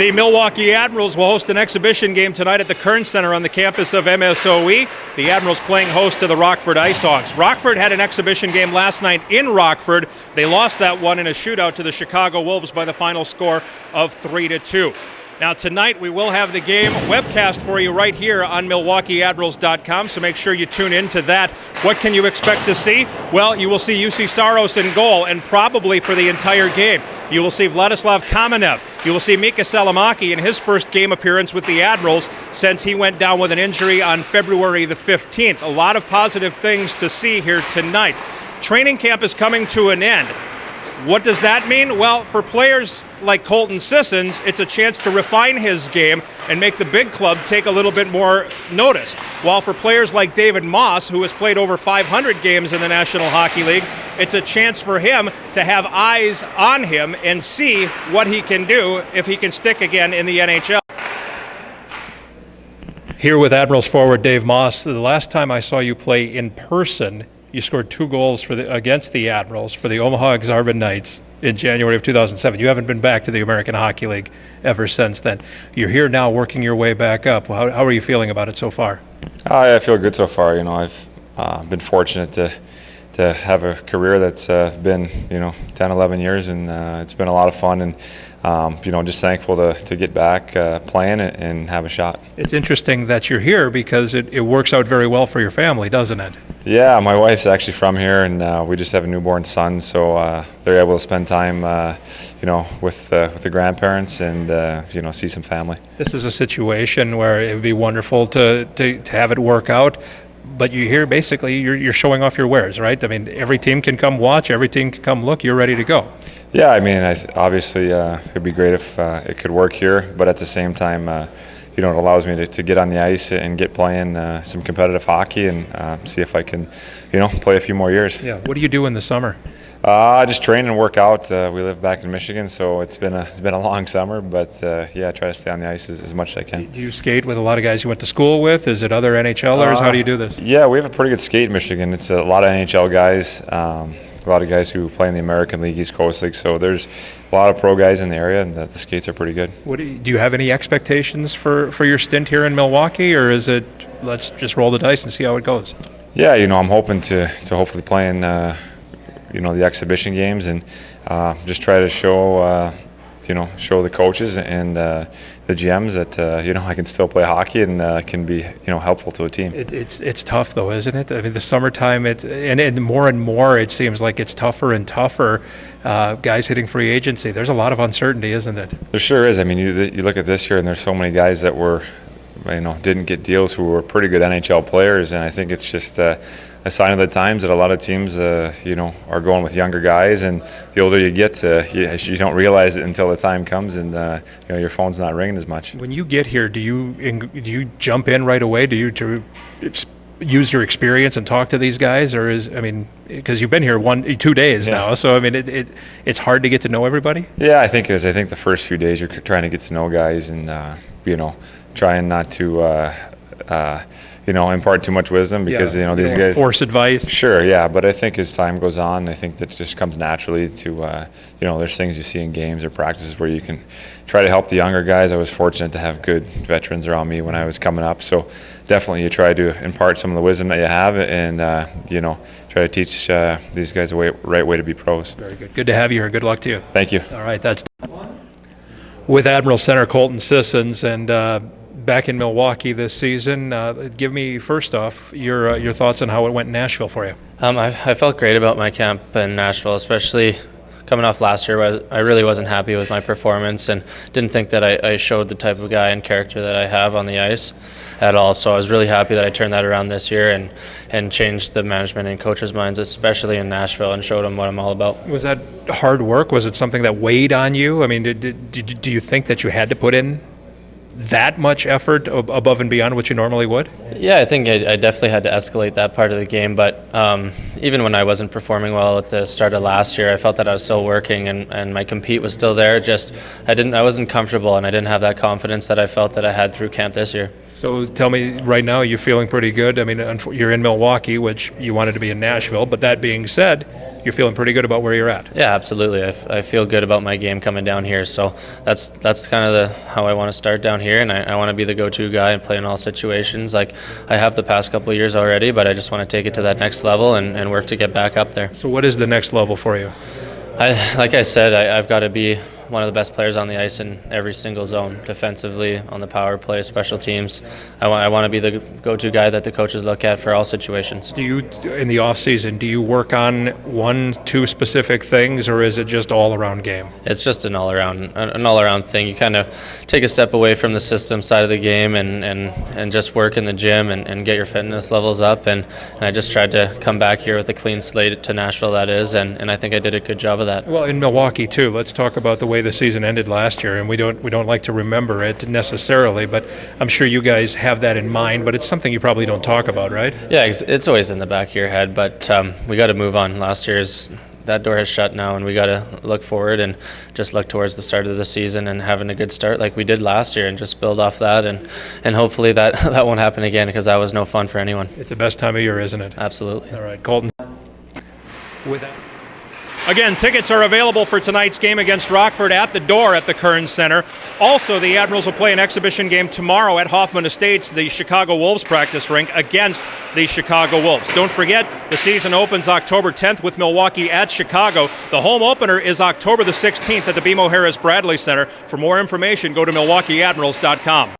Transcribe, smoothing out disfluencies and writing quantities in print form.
The Milwaukee Admirals will host an exhibition game tonight at the Kern Center on the campus of MSOE. The Admirals playing host to the Rockford IceHogs. Rockford had an exhibition game last night in Rockford. They lost that one in a shootout to the Chicago Wolves by the final score of 3-2. Now tonight we will have the game webcast for you right here on MilwaukeeAdmirals.com, so make sure you tune in to that. What can you expect to see? Well, you will see UC Saros in goal, and probably for the entire game. You will see Vladislav Kamenev. You will see Mika Salamaki in his first game appearance with the Admirals since he went down with an injury on February the 15th. A lot of positive things to see here tonight. Training camp is coming to an end. What does that mean? Well, for players like Colton Sissons, it's a chance to refine his game and make the big club take a little bit more notice. While for players like David Moss, who has played over 500 games in the National Hockey League, it's a chance for him to have eyes on him and see what he can do if he can stick again in the NHL. Here with Admirals forward Dave Moss, the last time I saw you play in person, you scored 2 goals against the Admirals for the Omaha Exarban Knights in January of 2007. You haven't been back to the American Hockey League ever since then. You're here now working your way back up. How are you feeling about it so far? I feel good so far. You know, I've been fortunate to have a career that's been 10, 11 years, and it's been a lot of fun, and just thankful to get back playing and have a shot. It's interesting that you're here because it works out very well for your family, doesn't it? Yeah, my wife's actually from here, and we just have a newborn son, so they're able to spend time with the grandparents and see some family. This is a situation where it would be wonderful to have it work out. But you hear basically you're showing off your wares, right? I mean, every team can come watch, every team can come look. You're ready to go. Yeah, I mean, obviously it'd be great if it could work here, but at the same time, it allows me to get on the ice and get playing some competitive hockey and see if I can, play a few more years. Yeah. What do you do in the summer? Just train and work out. We live back in Michigan, so it's been a long summer. But I try to stay on the ice as much as I can. Do you skate with a lot of guys you went to school with? Is it other NHLers? How do you do this? Yeah, we have a pretty good skate in Michigan. It's a lot of NHL guys, a lot of guys who play in the American League, East Coast League. So there's a lot of pro guys in the area, and the skates are pretty good. Do you have any expectations for your stint here in Milwaukee, or is it let's just roll the dice and see how it goes? Yeah, I'm hoping to hopefully play in the exhibition games and just try to show the coaches and the GMs that I can still play hockey and can be helpful to a team. It's tough though, isn't it? I mean, the summertime and more it seems like it's tougher and tougher. Guys hitting free agency, there's a lot of uncertainty, isn't it? There sure is. I mean, you look at this year and there's so many guys that were didn't get deals who were pretty good NHL players, and I think it's just a sign of the times that a lot of teams, are going with younger guys, and the older you get, you don't realize it until the time comes, and your phone's not ringing as much. When you get here, do you jump in right away? Do you use your experience and talk to these guys, or because you've been here 2 days now, so I mean it's hard to get to know everybody. Yeah, I think the first few days you're trying to get to know guys and trying not to impart too much wisdom because these guys force advice. Sure, yeah, but I think as time goes on, I think that just comes naturally to there's things you see in games or practices where you can try to help the younger guys. I was fortunate to have good veterans around me when I was coming up, so definitely you try to impart some of the wisdom that you have and try to teach these guys the right way to be pros. Very good. Good to have you here. Good luck to you. Thank you. All right, that's with Admiral Center Colton Sissons and. Back in Milwaukee this season, give me first off your thoughts on how it went in Nashville for you. I felt great about my camp in Nashville, especially coming off last year where I really wasn't happy with my performance and didn't think that I showed the type of guy and character that I have on the ice at all. So I was really happy that I turned that around this year and changed the management and coaches' minds, especially in Nashville, and showed them what I'm all about. Was that hard work? Was it something that weighed on you? I mean, do you think that you had to put in that much effort above and beyond what you normally would? Yeah, I think I definitely had to escalate that part of the game, but even when I wasn't performing well at the start of last year, I felt that I was still working and my compete was still there. Just I wasn't comfortable and I didn't have that confidence that I felt that I had through camp this year. So tell me right now, you're feeling pretty good. I mean, you're in Milwaukee, which you wanted to be in Nashville, but that being said, you're feeling pretty good about where you're at. Yeah, absolutely. I feel good about my game coming down here. So that's kind of how I want to start down here, and I want to be the go-to guy and play in all situations. Like I have the past couple of years already, but I just want to take it to that next level and work to get back up there. So what is the next level for you? Like I said, I've got to be one of the best players on the ice in every single zone, defensively, on the power play, special teams. I want to be the go-to guy that the coaches look at for all situations. Do you, in the off season, do you work on 2 specific things, or is it just all-around game? It's just an all-around thing. You kind of take a step away from the system side of the game and just work in the gym and get your fitness levels up. And I just tried to come back here with a clean slate to Nashville, that is, and I think I did a good job of that. Well, in Milwaukee too. Let's talk about the way the season ended last year, and we don't like to remember it necessarily, but I'm sure you guys have that in mind. But it's something you probably don't talk about, right? Yeah, it's always in the back of your head, but we got to move on. That door has shut now, and we got to look forward and just look towards the start of the season and having a good start like we did last year, and just build off that, and hopefully that won't happen again, because that was no fun for anyone. It's the best time of year, isn't it? Absolutely. All right, Colton. Again, tickets are available for tonight's game against Rockford at the door at the Kearns Center. Also, the Admirals will play an exhibition game tomorrow at Hoffman Estates, the Chicago Wolves practice rink, against the Chicago Wolves. Don't forget, the season opens October 10th with Milwaukee at Chicago. The home opener is October the 16th at the BMO Harris Bradley Center. For more information, go to MilwaukeeAdmirals.com.